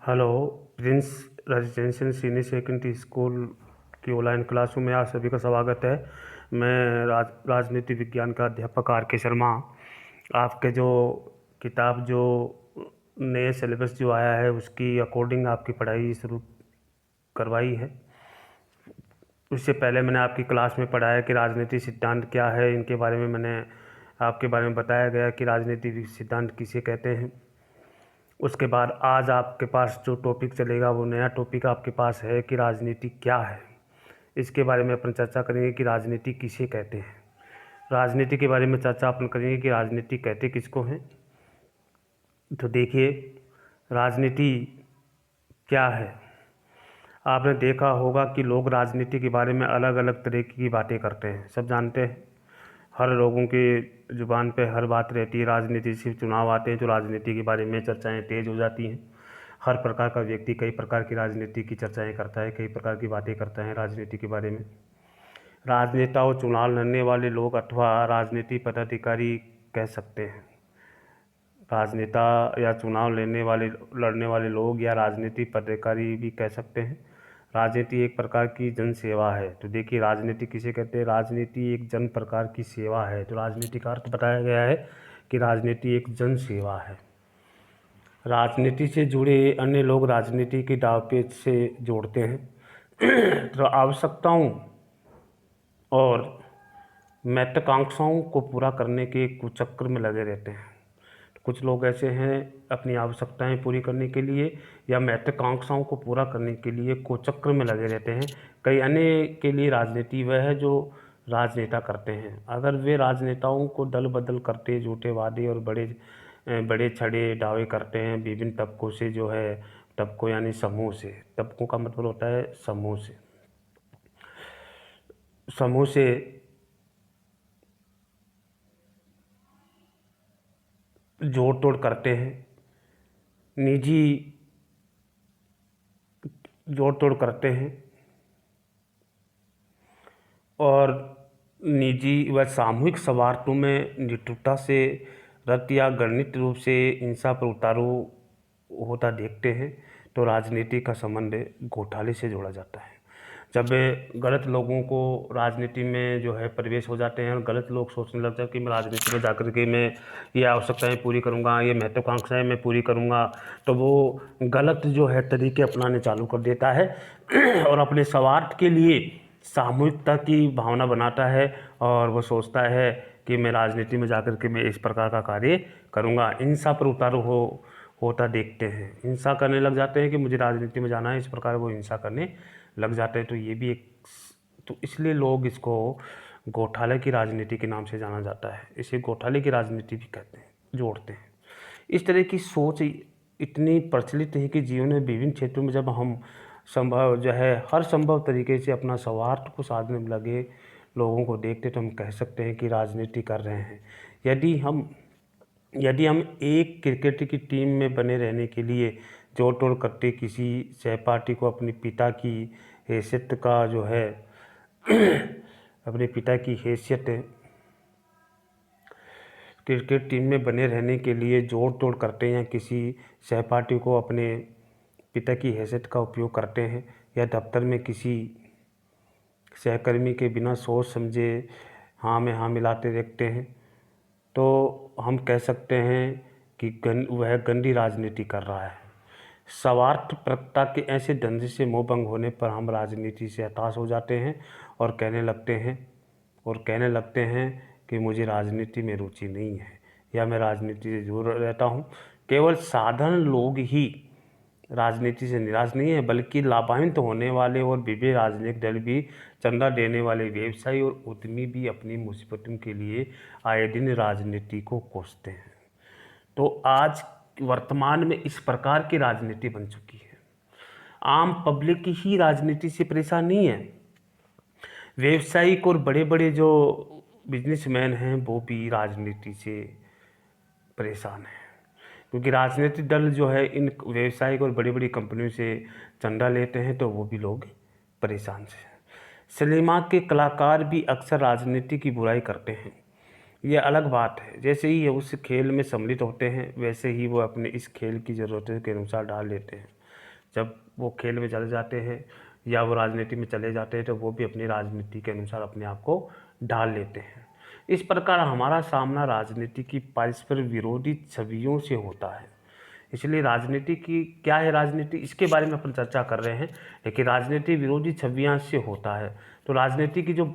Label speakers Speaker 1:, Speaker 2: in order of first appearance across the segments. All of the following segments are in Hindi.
Speaker 1: Hello. Prince residential senior secondary school की ऑनलाइन क्लासों में आप सभी का स्वागत है। मैं राजनीति विज्ञान का अध्यापक आर के शर्मा। आपके जो किताब जो नए सिलेबस जो आया है उसकी अकॉर्डिंग आपकी पढ़ाई शुरू करवाई है। उससे पहले मैंने आपकी क्लास में पढ़ाया कि राजनीति सिद्धांत क्या है। इनके बारे में मैंने आपके बारे में बताया गया कि राजनीति सिद्धांत किसे कहते हैं। उसके बाद आज आपके पास जो टॉपिक चलेगा वो नया टॉपिक आपके पास है कि राजनीति क्या है। इसके बारे में अपन चर्चा करेंगे कि राजनीति किसे कहते हैं। राजनीति के बारे में चर्चा अपन करेंगे कि राजनीति कहते किसको हैं। तो देखिए, राजनीति क्या है। आपने देखा होगा कि लोग राजनीति के बारे में अलग अलग तरह की बातें करते हैं, सब जानते हैं। हर लोगों की ज़ुबान पे हर बात रहती है। राजनीति सिर्फ चुनाव आते हैं तो राजनीति के बारे में चर्चाएं तेज़ हो जाती हैं। हर प्रकार का व्यक्ति कई प्रकार की राजनीति की चर्चाएं करता है, कई प्रकार की बातें करता है राजनीति के बारे में। राजनेता और चुनाव लड़ने वाले लोग अथवा राजनीति पदाधिकारी कह सकते हैं। राजनेता या चुनाव लड़ने वाले लोग या राजनीति पदाधिकारी भी कह सकते हैं। राजनीति एक प्रकार की जन सेवा है। तो देखिए, राजनीति किसे कहते हैं। राजनीति एक जन प्रकार की सेवा है। तो राजनीति का अर्थ बताया गया है कि राजनीति एक जन सेवा है। राजनीति से जुड़े अन्य लोग राजनीति की दांवपेच से जोड़ते हैं तो आवश्यकताओं और महत्वाकांक्षाओं को पूरा करने के कुचक्र में लगे रहते हैं। कुछ लोग ऐसे हैं अपनी आवश्यकताएं पूरी करने के लिए या महत्वाकांक्षाओं को पूरा करने के लिए कुचक्र में लगे रहते हैं। कई अन्य के लिए राजनीति वह है जो राजनेता करते हैं। अगर वे राजनेताओं को दल बदल करते झूठे वादे और बड़े बड़े छड़े दावे करते हैं विभिन्न तबकों से, जो है तबकों यानी समूह से। तबकों का मतलब होता है समूह से। समूह से जोड़ तोड़ करते हैं, निजी जोड़ तोड़ करते हैं और निजी व सामूहिक स्वार्थों में निष्ठुरता से रत या गणित रूप से हिंसा पर उतारू होता देखते हैं। तो राजनीति का संबंध घोटाले से जोड़ा जाता है। जब गलत लोगों को राजनीति में जो है प्रवेश हो जाते हैं और गलत लोग सोचने लगते हैं कि मैं राजनीति में जाकर के मैं ये आवश्यकताएं पूरी करूंगा, ये महत्वाकांक्षाएं मैं पूरी करूंगा, तो वो गलत जो है तरीके अपनाने चालू कर देता है और अपने स्वार्थ के लिए सामूहिकता की भावना बनाता है और वो सोचता है कि मैं राजनीति में जाकर के मैं इस प्रकार का कार्य करूंगा। हिंसा पर उतारू होता देखते हैं। हिंसा करने लग जाते हैं कि मुझे राजनीति में जाना है, इस प्रकार वो हिंसा करने लग जाते हैं। तो ये भी एक, तो इसलिए लोग इसको घोटाले की राजनीति के नाम से जाना जाता है। इसे घोटाले की राजनीति भी कहते हैं, जोड़ते हैं। इस तरह की सोच इतनी प्रचलित है कि जीवन में विभिन्न क्षेत्रों में जब हम संभव जो है हर संभव तरीके से अपना स्वार्थ को साधने में लगे लोगों को देखते तो हम कह सकते हैं कि राजनीति कर रहे हैं। यदि हम एक क्रिकेट की टीम में बने रहने के लिए जोड़ तोड़ करते किसी सहपाठी को अपने पिता की हैसियत का जो है अपने पिता की हैसियत क्रिकेट टीम में बने रहने के लिए जोड़ तोड़ करते हैं या किसी सहपाठी को अपने पिता की हैसियत का उपयोग करते हैं या दफ्तर में किसी सहकर्मी के बिना सोच समझे हाँ में हाँ मिलाते देखते हैं, तो हम कह सकते हैं कि वह गंदी राजनीति कर रहा है। स्वार्थपरता के ऐसे धंधे से मोह भंग होने पर हम राजनीति से हताश हो जाते हैं और कहने लगते हैं कि मुझे राजनीति में रुचि नहीं है या मैं राजनीति से दूर रहता हूँ। केवल साधारण लोग ही राजनीति से निराश नहीं है, बल्कि लाभान्वित होने वाले और विभिन्न राजनीतिक दल भी, चंदा देने वाले व्यवसायी और उद्यमी भी अपनी मुसीबतों के लिए आए दिन राजनीति को कोसते हैं। तो आज वर्तमान में इस प्रकार की राजनीति बन चुकी है। आम पब्लिक ही राजनीति से परेशान नहीं है, व्यवसायिक और बड़े बड़े जो बिजनेसमैन हैं वो भी राजनीति से परेशान हैं, क्योंकि राजनीतिक दल जो है इन व्यवसायिक और बड़ी बड़ी कंपनियों से चंदा लेते हैं, तो वो भी लोग परेशान हैं। सिनेमा के कलाकार भी अक्सर राजनीति की बुराई करते हैं, ये अलग बात है। जैसे ही उस खेल में सम्मिलित होते हैं वैसे ही वो अपने इस खेल की ज़रूरतों के अनुसार डाल लेते हैं। जब वो खेल में चले जाते हैं या वो राजनीति में चले जाते हैं तो वो भी अपनी राजनीति के अनुसार अपने आप को ढाल लेते हैं। इस प्रकार हमारा सामना राजनीति की परस्पर विरोधी छवियों से होता है। इसलिए राजनीति की क्या है, राजनीति इसके बारे में अपन चर्चा कर रहे हैं, लेकिन राजनीति विरोधी छवियां से होता है। तो राजनीति की जो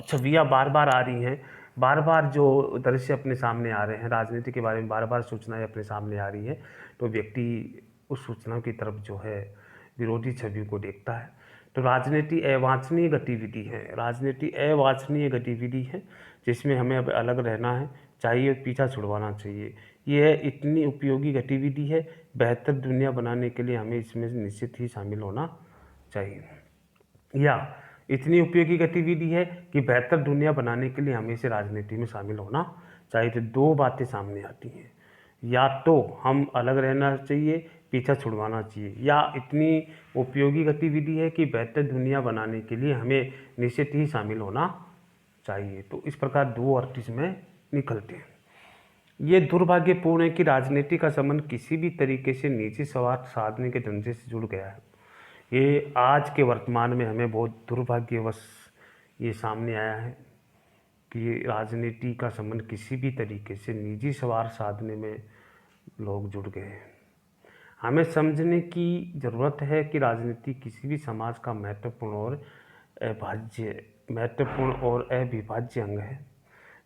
Speaker 1: छवियां बार बार आ रही हैं, बार बार जो दृश्य अपने सामने आ रहे हैं, राजनीति के बारे में बार बार सूचनाएं अपने सामने आ रही है, तो व्यक्ति उस सूचनाओं की तरफ जो है विरोधी छवि को देखता है। तो राजनीति अवांछनीय गतिविधि है, राजनीति अवांछनीय गतिविधि है जिसमें हमें अब अलग रहना है चाहिए, पीछा छुड़वाना चाहिए। यह इतनी उपयोगी गतिविधि है, बेहतर दुनिया बनाने के लिए हमें इसमें निश्चित ही शामिल होना चाहिए। या इतनी उपयोगी गतिविधि है कि बेहतर दुनिया बनाने के लिए हमें इसे राजनीति में शामिल होना चाहिए। तो दो बातें सामने आती हैं, या तो हम अलग रहना चाहिए, पीछा छुड़वाना चाहिए, या इतनी उपयोगी गतिविधि है कि बेहतर दुनिया बनाने के लिए हमें निश्चित ही शामिल होना चाहिए। तो इस प्रकार दो अर्थ इसमें निकलते हैं। ये दुर्भाग्यपूर्ण है कि राजनीति का संबंध किसी भी तरीके से निजी स्वार्थ साधने के धंधे से जुड़ गया है। ये आज के वर्तमान में हमें बहुत दुर्भाग्यवश ये सामने आया है कि राजनीति का संबंध किसी भी तरीके से निजी स्वार्थ साधने में लोग जुड़ गए हैं। हमें समझने की ज़रूरत है कि राजनीति किसी भी समाज का महत्वपूर्ण और अविभाज्य अंग है।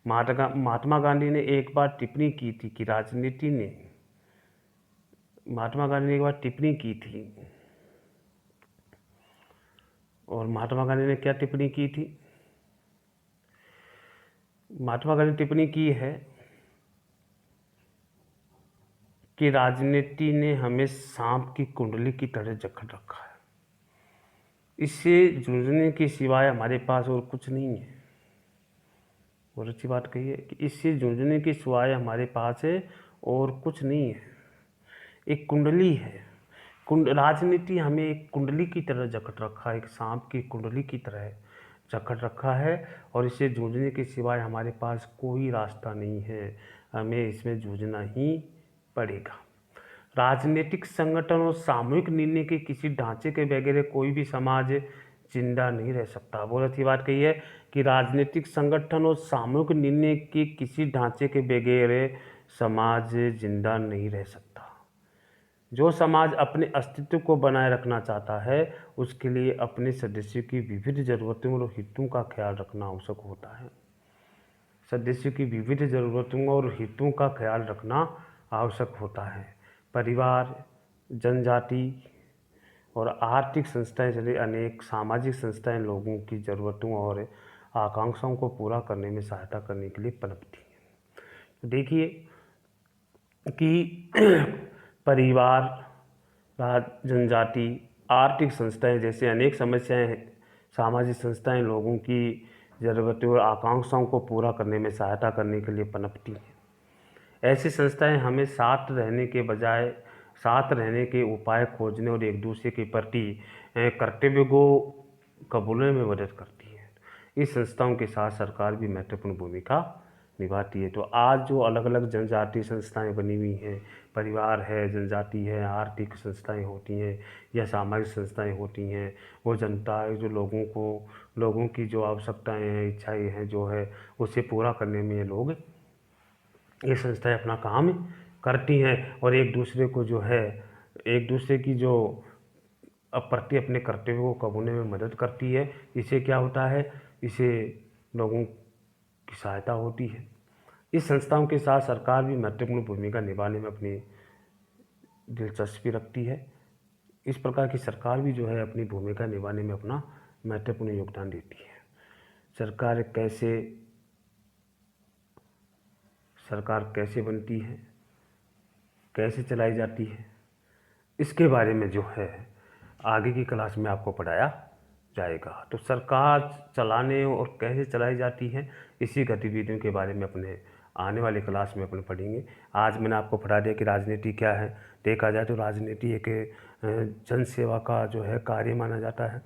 Speaker 1: महात्मा गांधी ने एक बार टिप्पणी की थी कि महात्मा गांधी ने एक बार टिप्पणी की थी, और महात्मा गांधी ने क्या टिप्पणी की थी? महात्मा गांधी ने टिप्पणी की है कि राजनीति ने हमें सांप की कुंडली की तरह जकड़ रखा है, इससे जूझने के सिवाय हमारे पास और कुछ नहीं है। और अच्छी बात कही है कि इससे जूझने के सिवाय हमारे पास है और कुछ नहीं है। एक कुंडली है, राजनीति हमें एक कुंडली की तरह जकड़ रखा है, एक सांप की कुंडली की तरह जकड़ रखा है, और इससे जूझने के सिवाय हमारे पास कोई रास्ता नहीं है, हमें इसमें जूझना ही पड़ेगा। राजनीतिक संगठन और सामूहिक निर्णय के किसी ढांचे के बगैर कोई भी समाज जिंदा नहीं रह सकता। बहुत अच्छी बात कही है कि राजनीतिक संगठन और सामूहिक निर्णय के किसी ढांचे के बगैर समाज जिंदा नहीं रह सकता। जो समाज अपने अस्तित्व को बनाए रखना चाहता है उसके लिए अपने सदस्यों की विविध जरूरतों और हितों का ख्याल रखना आवश्यक होता है। सदस्यों की विविध जरूरतों और हितों का ख्याल रखना आवश्यक होता है। परिवार, जनजाति और आर्थिक संस्थाएं चले अनेक सामाजिक संस्थाएं लोगों की ज़रूरतों और आकांक्षाओं को पूरा करने में सहायता करने के लिए पनपती हैं। देखिए कि परिवार, जनजाति, आर्थिक संस्थाएं जैसे अनेक समस्याएं हैं, सामाजिक संस्थाएं लोगों की ज़रूरतों और आकांक्षाओं को पूरा करने में सहायता करने के लिए पनपती हैं। ऐसी संस्थाएं हमें साथ रहने के बजाय साथ रहने के उपाय खोजने और एक दूसरे के प्रति कर्तव्य को कबूलने में मदद करती है। इस संस्थाओं के साथ सरकार भी महत्वपूर्ण भूमिका निभाती है। तो आज जो अलग अलग जनजातीय संस्थाएं बनी हुई हैं, परिवार है, जनजाति है, आर्थिक संस्थाएं होती हैं या सामाजिक संस्थाएं होती हैं, वो जनता जो लोगों की जो आवश्यकताएं हैं, इच्छाएं हैं जो है उसे पूरा करने में ये संस्थाएं अपना काम करती हैं, और एक दूसरे को जो है एक दूसरे की जो प्रति अपने कर्तव्य को कबूलने में मदद करती है। इससे क्या होता है, इसे लोगों की सहायता होती है। इस संस्थाओं के साथ सरकार भी महत्वपूर्ण भूमिका निभाने में अपनी दिलचस्पी रखती है। इस प्रकार की सरकार भी जो है अपनी भूमिका निभाने में अपना महत्वपूर्ण योगदान देती है। सरकार कैसे बनती है, कैसे चलाई जाती है, इसके बारे में जो है आगे की क्लास में आपको पढ़ाया जाएगा। तो सरकार चलाने और कैसे चलाई जाती है इसी गतिविधियों के बारे में अपने आने वाली क्लास में अपन पढ़ेंगे। आज मैंने आपको पढ़ा दिया कि राजनीति क्या है। देखा जाए तो राजनीति एक जन सेवा का जो है कार्य माना जाता है।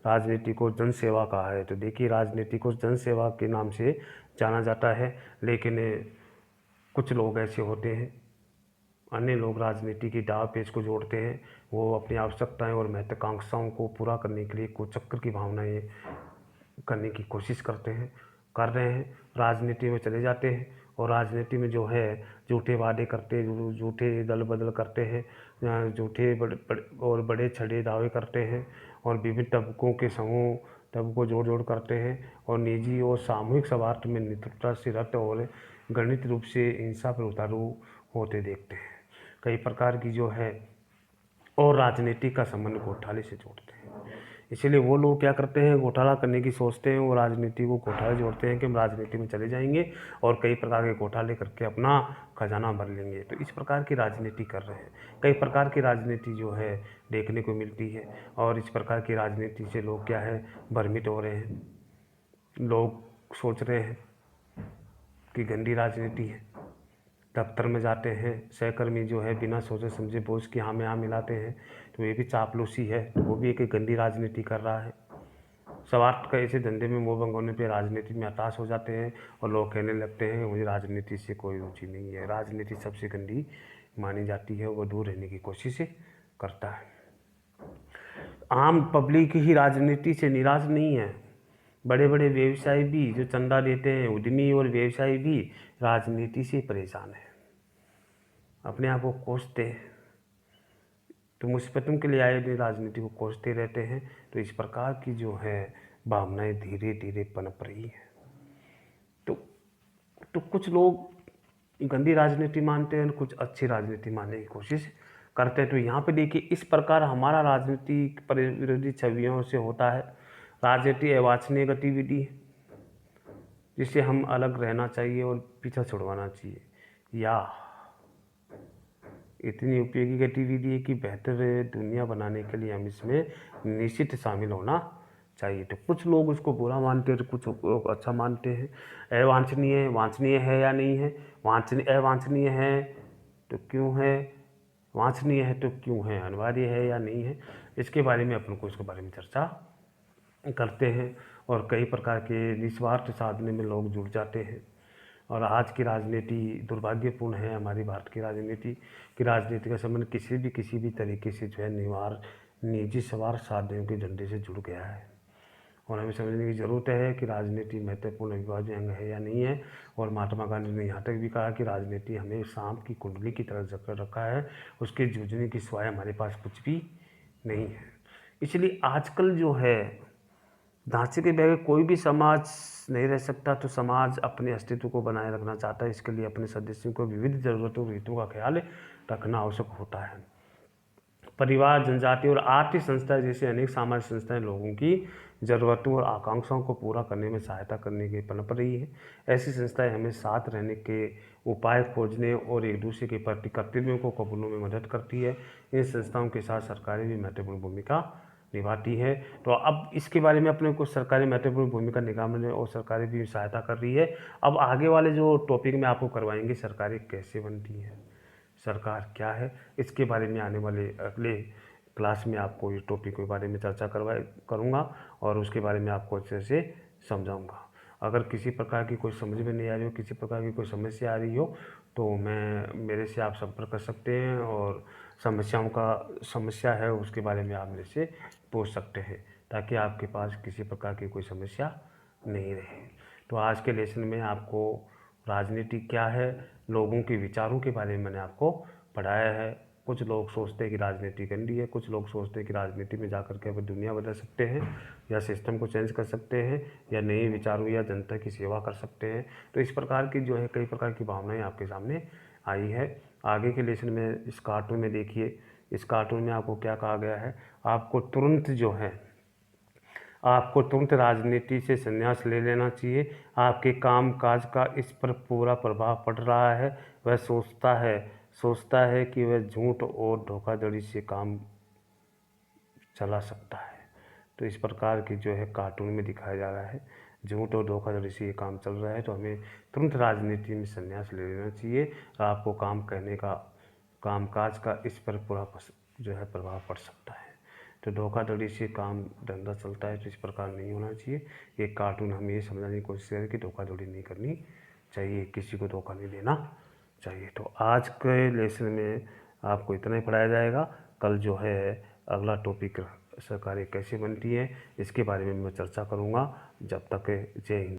Speaker 1: राजनीति को जन सेवा कहा है। तो देखिए राजनीति को जन सेवा के नाम से जाना जाता है, लेकिन कुछ लोग ऐसे होते हैं अन्य लोग राजनीति की दाव पेच को जोड़ते हैं। वो अपनी आवश्यकताएं और महत्वाकांक्षाओं को पूरा करने के लिए कुचक्र की भावनाएं करने की कोशिश कर रहे हैं, राजनीति में चले जाते हैं और राजनीति में जो है झूठे वादे करते, झूठे दल बदल करते हैं, झूठे और बड़े छड़े दावे करते हैं और विभिन्न तबकों के समूह तबकों जोड़ जोड़ करते हैं और निजी और सामूहिक स्वार्थ में नेतृत्व से रत और गणित रूप से हिंसा पर उतारू होते देखते हैं। कई प्रकार की जो है और राजनीति का संबंध घोटाले से जोड़ते हैं। इसीलिए वो लोग क्या करते हैं, घोटाला करने की सोचते हैं, वो राजनीति को घोटाले जोड़ते हैं कि हम राजनीति में चले जाएंगे और कई प्रकार के घोटाले करके अपना खजाना भर लेंगे। तो इस प्रकार की राजनीति कर रहे हैं। कई प्रकार की राजनीति जो है देखने को मिलती है और इस प्रकार की राजनीति से लोग क्या है भ्रमित हो रहे हैं। लोग सोच रहे हैं कि गंदी राजनीति है। दफ्तर में जाते हैं, सहकर्मी जो है बिना सोचे समझे बोझ की हाँ में हाँ मिलाते हैं, तो ये भी चापलूसी है, तो वो भी एक गंदी राजनीति कर रहा है। स्वार्थ का ऐसे धंधे में मोह भंग होने पर राजनीति में हताश हो जाते हैं और लोग कहने लगते हैं मुझे राजनीति से कोई रुचि नहीं है। राजनीति सबसे गंदी मानी जाती है, वो दूर रहने की कोशिश करता है। आम पब्लिक ही राजनीति से निराश नहीं है। बड़े बड़े व्यवसायी भी जो चंदा देते हैं, उद्यमी और व्यवसायी भी राजनीति से परेशान है, अपने आप को कोसते हैं। तो मुसीबतों के लिए आए दिन राजनीति को कोसते रहते हैं। तो इस प्रकार की जो है भावनाएं धीरे धीरे पनप रही है। तो कुछ लोग गंदी राजनीति मानते हैं, कुछ अच्छी राजनीति मानने की कोशिश करते हैं। तो यहाँ पे देखिए इस प्रकार हमारा राजनीति विरोधी छवियों से होता है। राजनीति अवांछनीय गतिविधि है जिससे हम अलग रहना चाहिए और पीछा छुड़वाना चाहिए, या इतनी उपयोगी गतिविधि है कि बेहतर दुनिया बनाने के लिए हम इसमें निश्चित शामिल होना चाहिए। तो कुछ लोग उसको बुरा मानते हैं, तो कुछ लोग अच्छा मानते हैं। अवांछनीय वांछनीय है या नहीं है, अवांछनीय है तो क्यों है, वांछनीय है तो क्यों है, अनिवार्य है या नहीं है, इसके बारे में अपन को इसके बारे में चर्चा करते हैं। और कई प्रकार के निस्वार्थ साधने में लोग जुड़ जाते हैं। और आज की राजनीति दुर्भाग्यपूर्ण है। हमारी भारत की राजनीति का संबंध किसी भी तरीके से जो है निजी स्वार्थ साधने के झंडे से जुड़ गया है। और हमें समझने की ज़रूरत है कि राजनीति महत्वपूर्ण अविभाज्य अंग है या नहीं है। और महात्मा गांधी ने यहाँ तक भी कहा कि राजनीति हमें सांप की कुंडली की तरह जकड़ रखा है, उसके जूझने की सिवाय हमारे पास कुछ भी नहीं है। इसलिए आजकल जो है ढांचे के बगैर कोई भी समाज नहीं रह सकता। तो समाज अपने अस्तित्व को बनाए रखना चाहता है, इसके लिए अपने सदस्यों को विविध जरूरतों और हितों का ख्याल रखना आवश्यक होता है। परिवार, जनजाति और आर्थिक संस्थाएं जैसे अनेक सामाजिक संस्थाएं लोगों की ज़रूरतों और आकांक्षाओं को पूरा करने में सहायता करने की पनप रही है। ऐसी संस्थाएं हमें साथ रहने के उपाय खोजने और एक दूसरे के प्रति कर्तव्यों को कबूलने में मदद करती है। इन संस्थाओं के साथ सरकारें भी महत्वपूर्ण भूमिका निभाती है। तो अब इसके बारे में अपने को सरकारी महत्वपूर्ण भूमिका निभाने और सरकारें भी सहायता कर रही है। अब आगे वाले जो टॉपिक में आपको करवाएंगे, सरकारें कैसे बनती हैं, सरकार क्या है, इसके बारे में आने वाले अगले क्लास में आपको इस टॉपिक के बारे में चर्चा करूँगा और उसके बारे में आपको अच्छे से समझाऊँगा। अगर किसी प्रकार की कोई समझ में नहीं आ रही हो, किसी प्रकार की कोई समस्या आ रही हो, तो मेरे से आप संपर्क कर सकते हैं और समस्या है उसके बारे में आप मेरे से पूछ सकते हैं, ताकि आपके पास किसी प्रकार की कोई समस्या नहीं रहे। तो आज के लेसन में आपको राजनीति क्या है, लोगों के विचारों के बारे में मैंने आपको पढ़ाया है। कुछ लोग सोचते हैं कि राजनीति गंदी है, कुछ लोग सोचते हैं कि राजनीति में जाकर के अपन दुनिया बदल सकते हैं या सिस्टम को चेंज कर सकते हैं या नए विचारों या जनता की सेवा कर सकते हैं। तो इस प्रकार की जो है कई प्रकार की भावनाएं आपके सामने आई है। आगे के लेसन में इस कार्टून में देखिए, इस कार्टून में आपको क्या कहा गया है, आपको तुरंत राजनीति से संन्यास ले लेना चाहिए। आपके काम काज का इस पर पूरा प्रभाव पड़ रहा है। वह सोचता है कि वह झूठ और धोखाधड़ी से काम चला सकता है। तो इस प्रकार की जो है कार्टून में दिखाया जा रहा है, झूठ और धोखाधड़ी से ये काम चल रहा है, तो हमें तुरंत राजनीति में संन्यास ले लेना चाहिए। आपको कामकाज का इस पर पूरा जो है प्रभाव पड़ सकता है। तो धोखाधड़ी से काम धंधा चलता है, तो इस प्रकार नहीं होना चाहिए। ये कार्टून हमें ये समझाने की कोशिश करें कि धोखाधड़ी नहीं करनी चाहिए, किसी को धोखा नहीं देना चाहिए। तो आज के लेसन में आपको इतना ही पढ़ाया जाएगा। कल जो है अगला टॉपिक सरकारें कैसे बनती हैं इसके बारे में मैं चर्चा करूँगा। जब तक जय हिंद।